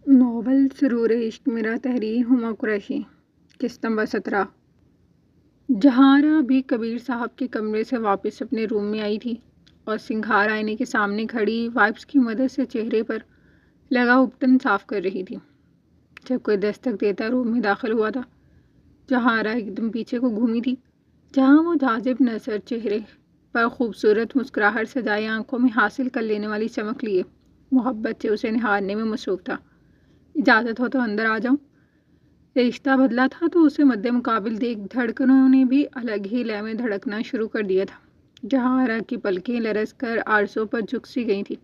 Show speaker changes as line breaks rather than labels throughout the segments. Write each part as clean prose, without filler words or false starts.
Novel سرور عشق میرا تحریر ہما قریشی قسط نمبر 17۔ جہاں بھی کبیر صاحب کے کمرے سے واپس اپنے روم میں آئی تھی اور سنگھار آئینے کے سامنے کھڑی وائپس کی مدد سے چہرے پر لگا اپٹن صاف کر رہی تھی جب کوئی دستک دیتا روم میں داخل ہوا تھا۔ جہاں ایک دم پیچھے کو گھومی تھی جہاں وہ جاذب نظر چہرے پر خوبصورت مسکراہٹ سجائے آنکھوں میں حاصل کر لینے والی چمک لیے محبت سے اسے نہارنے میں مصروف تھا۔ اجازت ہو تو اندر آ جاؤں۔ رشتہ بدلا تھا تو اسے مد مقابل دیکھ دھڑکنوں نے بھی الگ ہی لے میں دھڑکنا شروع کر دیا تھا۔ جہاں کی پلکیں لرز کر آرزوں پر جھک سی گئی تھی۔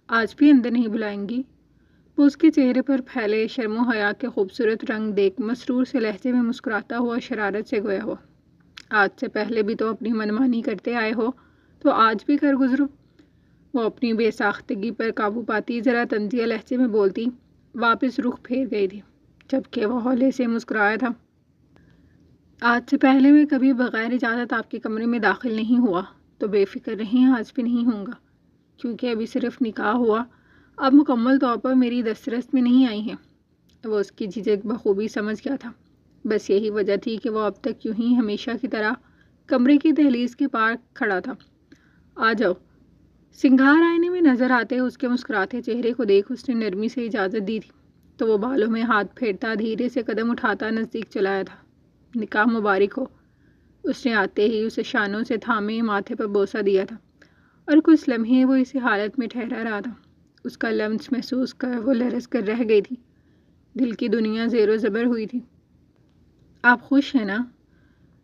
آج بھی اندر نہیں بلائیں گی؟ وہ اس کے چہرے پر پھیلے شرم و حیا کے خوبصورت رنگ دیکھ مسرور سے لہجے میں مسکراتا ہوا شرارت سے گویا ہوا۔ آج سے پہلے بھی تو اپنی منمانی کرتے آئے ہو تو آج بھی کر گزرو۔ وہ اپنی بے ساختگی پر قابو پاتی ذرا طنزیہ لہجے میں بولتی واپس رخ پھیر گئی تھی جبکہ وہ ہولے سے مسکرایا تھا۔ آج سے پہلے میں کبھی بغیر اجازت آپ کے کمرے میں داخل نہیں ہوا تو بے فکر رہیں آج بھی نہیں ہوں گا کیونکہ ابھی صرف نکاح ہوا، اب مکمل طور پر میری دسترس میں نہیں آئی ہیں۔ وہ اس کی جھجک بخوبی سمجھ گیا تھا۔ بس یہی وجہ تھی کہ وہ اب تک یوں ہی ہمیشہ کی طرح کمرے کی دہلیز کے پار کھڑا تھا۔ آ جاؤ۔ سنگھار آئینے میں نظر آتے اس کے مسکراتے چہرے کو دیکھ اس نے نرمی سے اجازت دی تھی تو وہ بالوں میں ہاتھ پھیرتا دھیرے سے قدم اٹھاتا نزدیک چلایا تھا۔ نکاح مبارک ہو۔ اس نے آتے ہی اسے شانوں سے تھامے ماتھے پر بوسہ دیا تھا اور کچھ لمحے وہ اسی حالت میں ٹھہرا رہا تھا۔ اس کا لمس محسوس کر وہ لرز کر رہ گئی تھی۔ دل کی دنیا زیر و زبر ہوئی تھی۔ آپ خوش ہیں نا؟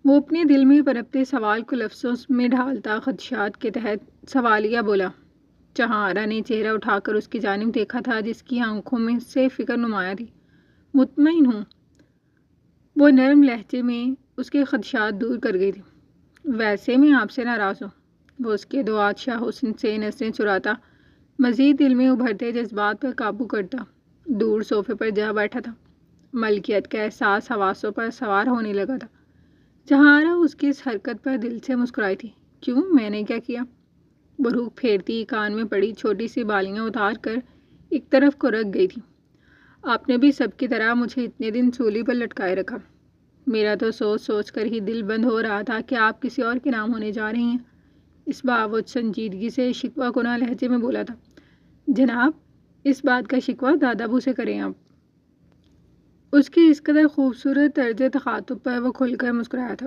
وہ اپنے دل میں پنپتے سوال کو لفظوں میں ڈھالتا خدشات کے تحت سوالیہ بولا۔ جہاں آرا نے چہرہ اٹھا کر اس کی جانب دیکھا تھا جس کی آنکھوں میں سے فکر نمایاں تھی۔ مطمئن ہوں۔ وہ نرم لہجے میں اس کے خدشات دور کر گئی تھی۔ ویسے میں آپ سے ناراض ہوں۔ وہ اس کے دو عادشاہ حسن سے نظریں چراتا مزید دل میں ابھرتے جذبات پر قابو کرتا دور صوفے پر جا بیٹھا تھا۔ ملکیت کا احساس حواسوں پر سوار ہونے لگا تھا۔ جہاں آرا اس کی اس حرکت پر دل سے مسکرائی تھی۔ کیوں؟ میں نے کیا کیا؟ وہ روح پھیرتی کان میں پڑی چھوٹی سی بالیاں اتار کر ایک طرف کو رکھ گئی تھی۔ آپ نے بھی سب کی طرح مجھے اتنے دن سولی پر لٹکائے رکھا۔ میرا تو سوچ سوچ کر ہی دل بند ہو رہا تھا کہ آپ کسی اور کے نام ہونے جا رہی ہیں۔ اس باوجھ سنجیدگی سے شکوہ کناں لہجے میں بولا تھا۔ جناب، اس بات کا شکوہ دادا ابو سے کریں آپ۔ اس کی اس قدر خوبصورت طرز تخاطب پر وہ کھل کر مسکرایا تھا۔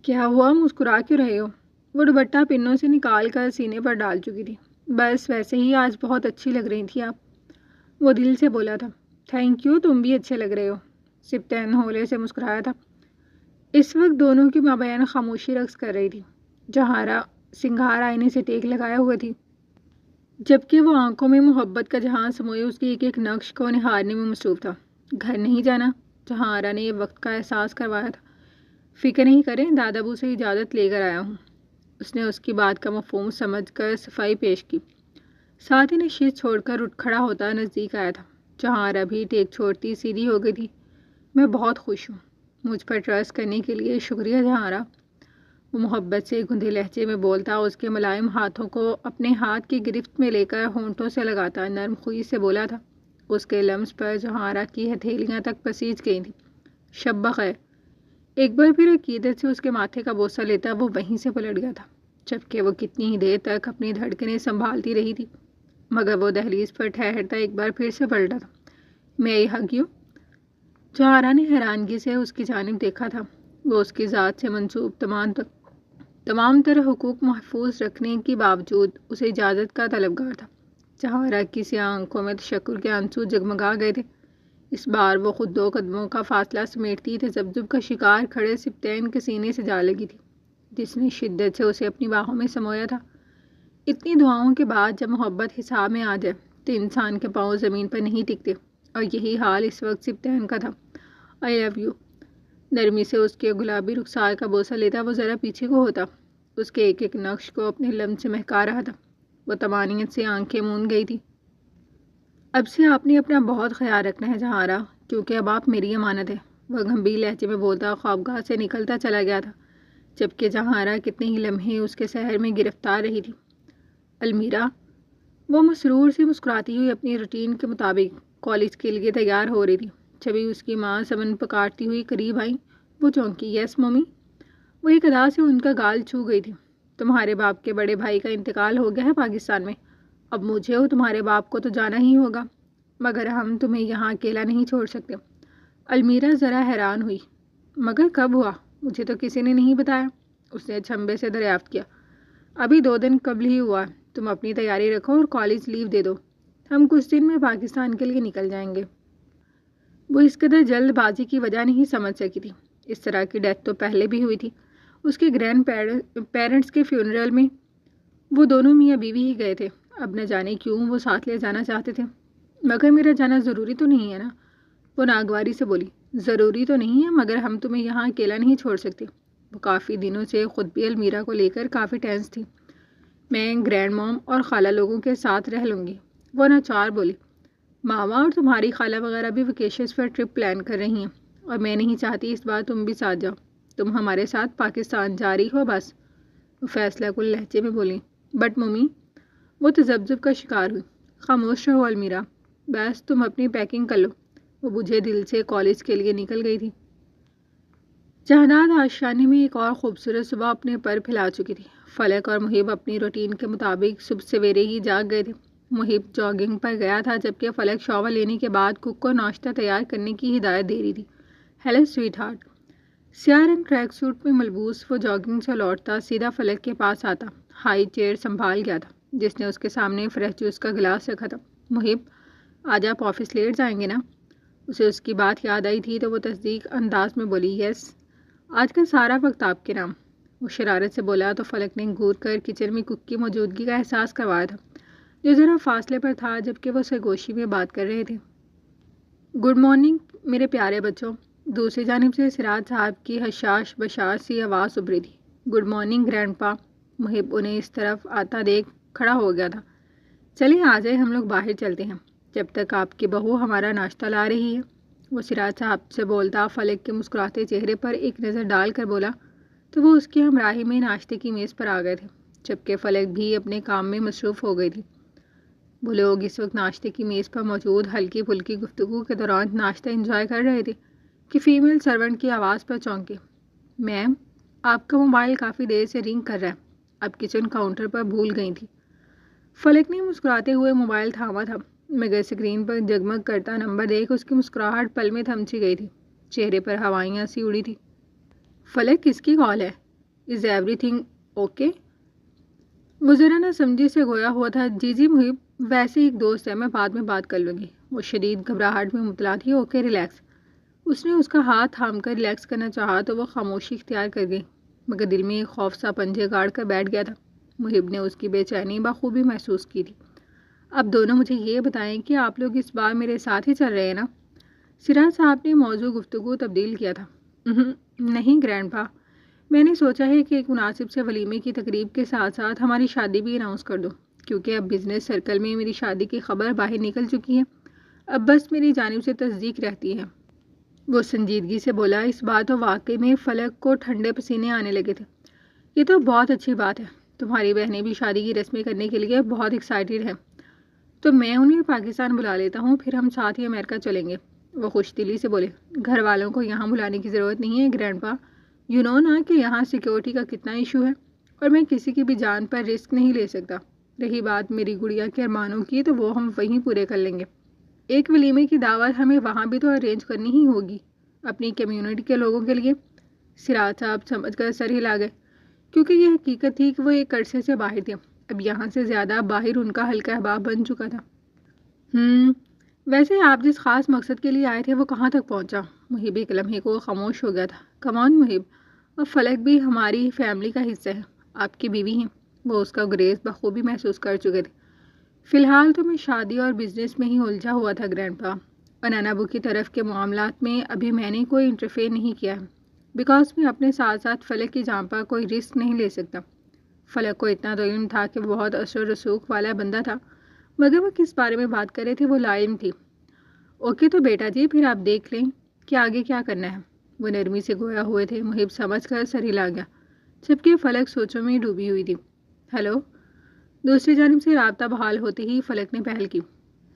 کیا ہوا؟ مسکرا کیوں رہے ہو؟ وہ دوپٹہ پنوں سے نکال کر سینے پر ڈال چکی تھی۔ بس ویسے ہی آج بہت اچھی لگ رہی تھی آپ۔ وہ دل سے بولا تھا۔ تھینک یو، تم بھی اچھے لگ رہے ہو۔ سبطین ہولے سے مسکرایا تھا۔ اس وقت دونوں کی مابین خاموشی رقص کر رہی تھی۔ جہاں سنگھار آئینے سے ٹیک لگائے ہوئے تھی جبکہ وہ آنکھوں میں محبت کا جہاں سموئے اس کی ایک ایک نقش کو نہارنے میں مصروف تھا۔ گھر نہیں جانا؟ جہاں آرا نے یہ وقت کا احساس کروایا تھا۔ فکر نہیں کریں، دادا ابو سے اجازت لے کر آیا ہوں۔ اس نے اس کی بات کا مفہوم سمجھ کر صفائی پیش کی۔ ساتھ ہی نشیز چھوڑ کر اٹھ کھڑا ہوتا نزدیک آیا تھا۔ جہاں آرا بھی ٹیک چھوڑتی سیدھی ہو گئی تھی۔ میں بہت خوش ہوں۔ مجھ پر ٹرسٹ کرنے کے لیے شکریہ جہاں آرا۔ وہ محبت سے گندھے لہجے میں بولتا اس کے ملائم ہاتھوں کو اپنے ہاتھ کی گرفت میں لے کر ہونٹوں سے لگاتا نرم خوئی سے بولا تھا۔ اس کے لمس پر جہاں آرا کی ہتھیلیاں تک پسیج گئی تھیں۔ شب بخیر۔ ایک بار پھر عقیدت سے اس کے ماتھے کا بوسہ لیتا وہ وہیں سے پلٹ گیا تھا جبکہ وہ کتنی ہی دیر تک اپنی دھڑکنیں سنبھالتی رہی تھی مگر وہ دہلیز پر ٹھہرتا ایک بار پھر سے پلٹا تھا۔ میں یہ حق یوں؟ جہاں آرا نے حیرانگی سے اس کی جانب دیکھا تھا۔ وہ اس کی ذات سے منسوب تمام تر حقوق محفوظ رکھنے کے باوجود اسے اجازت کا طلبگار تھا۔ جہاں آرا کی سیاہ آنکھوں میں تشکر کے آنسو جگمگا گئے تھے۔ اس بار وہ خود 2 قدموں کا فاصلہ سمیٹتی تذبذب کا شکار کھڑے سبطین کے سینے سے جا لگی تھی جس نے شدت سے اسے اپنی باہوں میں سمویا تھا۔ اتنی دعاؤں کے بعد جب محبت حساب میں آ جائے تو انسان کے پاؤں زمین پر نہیں ٹکتے اور یہی حال اس وقت سبطین کا تھا۔ آئی لو یو۔ نرمی سے اس کے گلابی رخسار کا بوسہ لیتا وہ ذرا پیچھے کو ہوتا اس کے ایک ایک نقش کو اپنے لمس سے مہکا رہا تھا۔ وہ طمانینت سے آنکھیں موند گئی تھی۔ اب سے آپ نے اپنا بہت خیال رکھنا ہے جہاں آرا، کیونکہ اب آپ میری امانت ہے۔ وہ گمبھیر لہجے میں بولتا خوابگاہ سے نکلتا چلا گیا تھا جبکہ جہاں آرا کتنے ہی لمحے اس کے سحر میں گرفتار رہی تھی۔ المیرا۔ وہ مسرور سی مسکراتی ہوئی اپنی روٹین کے مطابق کالج کے لیے تیار ہو رہی تھی. جبھی اس کی ماں سمن پکارتی ہوئی قریب آئی وہ چونکی. یس ممی. وہ ایک ادا سے ان کا گال چھو گئی تھی. تمہارے باپ کے بڑے بھائی کا انتقال ہو گیا ہے پاکستان میں. اب مجھے اور تمہارے باپ کو تو جانا ہی ہوگا مگر ہم تمہیں یہاں اکیلا نہیں چھوڑ سکتے. المیرا ذرا حیران ہوئی. مگر کب ہوا؟ مجھے تو کسی نے نہیں بتایا. اس نے چھمبے سے دریافت کیا. ابھی 2 دن قبل ہی ہوا. تم اپنی تیاری رکھو اور کالج لیو دے دو. ہم کچھ دن میں پاکستان کے لیے نکل جائیں گے. وہ اس قدر جلد بازی کی وجہ نہیں سمجھ سکی تھی. اس طرح کی ڈیتھ تو پہلے بھی ہوئی تھی. اس کے گرینڈ پیرنٹس کے فیونرل میں وہ دونوں میاں بیوی ہی گئے تھے. اب نہ جانے کیوں وہ ساتھ لے جانا چاہتے تھے. مگر میرا جانا ضروری تو نہیں ہے نا؟ وہ ناگواری سے بولی. ضروری تو نہیں ہے مگر ہم تمہیں یہاں اکیلا نہیں چھوڑ سکتے. وہ کافی دنوں سے خود بھی المیرا کو لے کر کافی ٹینس تھی. میں گرینڈ موم اور خالہ لوگوں کے ساتھ رہ لوں گی. وہ ناچار بولی. ماما اور تمہاری خالہ وغیرہ بھی ویکیشنز پر ٹرپ پلان کر رہی ہیں اور میں نہیں چاہتی اس بار تم بھی ساتھ جاؤ. تم ہمارے ساتھ پاکستان جا رہی ہو بس. وہ فیصلہ کن لہجے میں بولی. But mummy. وہ تذبذب کا شکار ہوئی. خاموش رہو المیرا. بس تم اپنی پیکنگ کر لو. وہ بجھے دل سے کالج کے لیے نکل گئی تھی. جہانات آشیانے میں ایک اور خوبصورت صبح اپنے پر پھیلا چکی تھی. فلک اور محب اپنی روٹین کے مطابق صبح سویرے ہی جاگ گئے تھے. محب جاگنگ پر گیا تھا جبکہ فلک شاور لینے کے بعد کک کو ناشتہ تیار کرنے کی ہدایت دے رہی تھی. Hello sweetheart. سیاہ رنگ ٹریک سوٹ میں ملبوس وہ جاگنگ سے لوٹتا سیدھا فلک کے پاس آتا. ہائی چیئر سنبھال گیا تھا جس نے اس کے سامنے فریش جوس کا گلاس رکھا تھا. محب آج آپ آفس لیٹ جائیں گے نا؟ اسے اس کی بات یاد آئی تھی تو وہ تصدیق انداز میں بولی. یس. آج کا سارا وقت آپ کے نام. وہ شرارت سے بولا تو فلک نے گھور کر کچن میں کک کی موجودگی کا احساس کروایا تھا جو ذرا فاصلے پر تھا جبکہ وہ سرگوشی میں بات کر رہے تھے. گڈ مارننگ میرے پیارے بچوں. دوسری جانب سے سراج صاحب کی حشاش بشاش سی آواز ابھری تھی. گڈ مارننگ گرینڈ پا. محب انہیں اس طرف آتا دیکھ کھڑا ہو گیا تھا. چلیے آ جائے ہم لوگ باہر چلتے ہیں جب تک آپ کی بہو ہمارا ناشتہ لا رہی ہے. وہ سراج صاحب سے بولتا فلک کے مسکراتے چہرے پر ایک نظر ڈال کر بولا تو وہ اس کی ہمراہی میں ناشتے کی میز پر آ گئے تھے جبکہ فلک بھی اپنے کام میں مصروف ہو گئی تھی. وہ لوگ اس وقت ناشتے کی میز پر موجود ہلکی پھلکی گفتگو کے دوران ناشتہ انجوائے کر رہے تھے کہ فیمیل سرونٹ کی آواز پر چونکے. میم آپ کا موبائل کافی دیر سے رنگ کر رہا ہے. اب کچن کاؤنٹر پر بھول گئی تھی. فلک نے مسکراتے ہوئے موبائل تھاما تھا مگر اسکرین پر جگمگ کرتا نمبر دیکھ اس کی مسکراہٹ پل میں تھم سی گئی تھی. چہرے پر ہوائیاں سی اڑی تھی. فلک کس کی کال ہے؟ Is every thing okay? وہ ذرا نہ سمجھی سے گویا ہوا تھا. جی محب ویسے ایک دوست ہے میں بعد میں بات کر لوں گی. وہ شدید گھبراہٹ میں مبتلا تھی. Okay relax. اس نے اس کا ہاتھ تھام کر ریلیکس کرنا چاہا تو وہ خاموشی اختیار کر گئی مگر دل میں ایک خوف سا پنجے گاڑ کر بیٹھ گیا تھا. محب نے اس کی بے چینی بخوبی محسوس کی تھی. اب دونوں مجھے یہ بتائیں کہ آپ لوگ اس بار میرے ساتھ ہی چل رہے ہیں نا؟ سراج صاحب نے موضوع گفتگو تبدیل کیا تھا. نہیں گرینڈ پا. میں نے سوچا ہے کہ ایک مناسب سے ولیمے کی تقریب کے ساتھ ساتھ ہماری شادی بھی اناؤنس کر دو کیونکہ اب بزنس سرکل میں میری شادی کی خبر باہر نکل چکی ہے. اب بس میری جانب سے تصدیق رہتی ہے. وہ سنجیدگی سے بولا. اس بار تو واقعی میں فلک کو ٹھنڈے پسینے آنے لگے تھے. یہ تو بہت اچھی بات ہے. تمہاری بہنیں بھی شادی کی رسمیں کرنے کے لیے بہت ایکسائٹیڈ ہیں تو میں انہیں پاکستان بلا لیتا ہوں پھر ہم ساتھ ہی امریکہ چلیں گے. وہ خوش دلی سے بولے. گھر والوں کو یہاں بلانے کی ضرورت نہیں ہے گرینڈ پا. یو نو نا کہ یہاں سیکیورٹی کا کتنا ایشو ہے اور میں کسی کی بھی جان پر رسک نہیں لے سکتا. رہی بات میری گڑیا کے ارمانوں کی تو وہ ہم وہیں پورے کر لیں گے. ایک ولیمے کی دعوت ہمیں وہاں بھی تو ارینج کرنی ہی ہوگی اپنی کمیونٹی کے لوگوں کے لیے. سراج صاحب سمجھ کر سر ہلا گئے کیونکہ یہ حقیقت تھی کہ وہ ایک عرصے سے باہر تھے. اب یہاں سے زیادہ باہر ان کا ہلکا احباب بن چکا تھا. ویسے آپ جس خاص مقصد کے لیے آئے تھے وہ کہاں تک پہنچا؟ محب ایک لمحے کو خاموش ہو گیا تھا. کمان محب اور فلک بھی ہماری فیملی کا حصہ ہے. آپ کی بیوی ہیں. وہ اس کا گریز بخوبی محسوس کر چکے تھے. فی الحال تو میں شادی اور بزنس میں ہی الجھا ہوا تھا گرینڈ پا. اور نانابو کی طرف کے معاملات میں ابھی میں نے کوئی انٹرفیئر نہیں کیا ہے بیکاز میں اپنے ساتھ ساتھ فلک کی جان پر کوئی رسک نہیں لے سکتا. فلک کو اتنا تو علم تھا کہ وہ بہت اثر و رسوخ والا بندہ تھا مگر وہ کس بارے میں بات کر رہے تھے وہ لاعلم تھی. اوکے تو بیٹا جی پھر آپ دیکھ لیں کہ آگے کیا کرنا ہے. وہ نرمی سے گویا ہوئے تھے. محب سمجھ کر سر ہلا گیا جبکہ فلک سوچوں میں ڈوبی ہوئی تھی. ہیلو دوسری جانب سے رابطہ بحال ہوتے ہی فلک نے پہل کی۔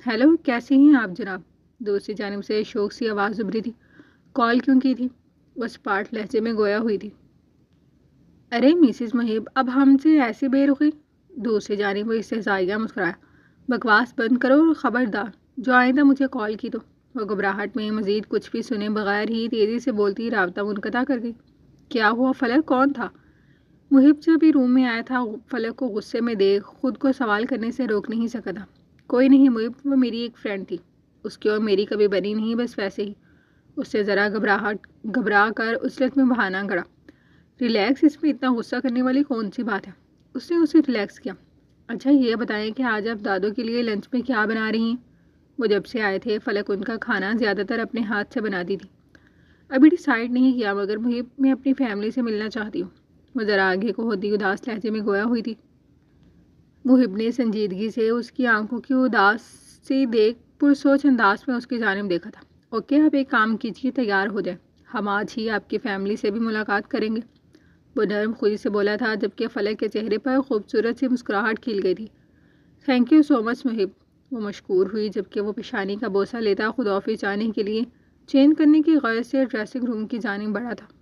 ہیلو، کیسے ہیں آپ جناب؟ دوسری جانب سے شوق سی آواز ابھری تھی۔ کال کیوں کی تھی؟ وہ سپاٹ لہجے میں گویا ہوئی تھی۔ ارے مسز محب، اب ہم سے ایسی بے رخی؟ دوسری جانب وہ استہزائیہ مسکرایا۔ بکواس بند کرو اور خبردار جو آئندہ مجھے کال کی تو۔ وہ گھبراہٹ میں مزید کچھ بھی سنے بغیر ہی تیزی سے بولتی رابطہ منقطع کر گئی۔ کیا ہوا فلک؟ کون تھا؟ محب جب ہی روم میں آیا تھا فلک کو غصے میں دیکھ خود کو سوال کرنے سے روک نہیں سکا تھا۔ کوئی نہیں محب، وہ میری ایک فرینڈ تھی۔ اس کی اور میری کبھی بنی نہیں، بس ویسے ہی۔ اس سے ذرا گھبرا کر اسلت میں بہانا گڑا۔ ریلیکس، اس میں اتنا غصہ کرنے والی کون سی بات ہے؟ اس نے اسے ریلیکس کیا۔ اچھا یہ بتائیں کہ آج آپ دادوں کے لیے لنچ میں کیا بنا رہی ہیں؟ وہ جب سے آئے تھے فلک ان کا کھانا زیادہ تر اپنے ہاتھ سے بناتی تھی۔ ابھی ڈیسائیڈ نہیں کیا، مگر محب میں اپنی فیملی سے ملنا چاہتی ہوں۔ وہ ذرا آگے کو ہوتی اداس لہجے میں گویا ہوئی تھی۔ محب نے سنجیدگی سے اس کی آنکھوں کی اداسی دیکھ پرسوچ انداز میں اس کی جانب دیکھا تھا۔ اوکے، آپ ایک کام کیجیے، تیار ہو جائے، ہم آج ہی آپ کی فیملی سے بھی ملاقات کریں گے۔ وہ نرم خوشی سے بولا تھا جبکہ فلک کے چہرے پر خوبصورت سی مسکراہٹ کھل گئی تھی۔ تھینک یو سو مچ محب، وہ مشکور ہوئی جبکہ وہ پیشانی کا بوسہ لیتا خود آفس جانے کے لیے چینج کرنے کی غرض سے ڈریسنگ روم کی جانب بڑھا تھا۔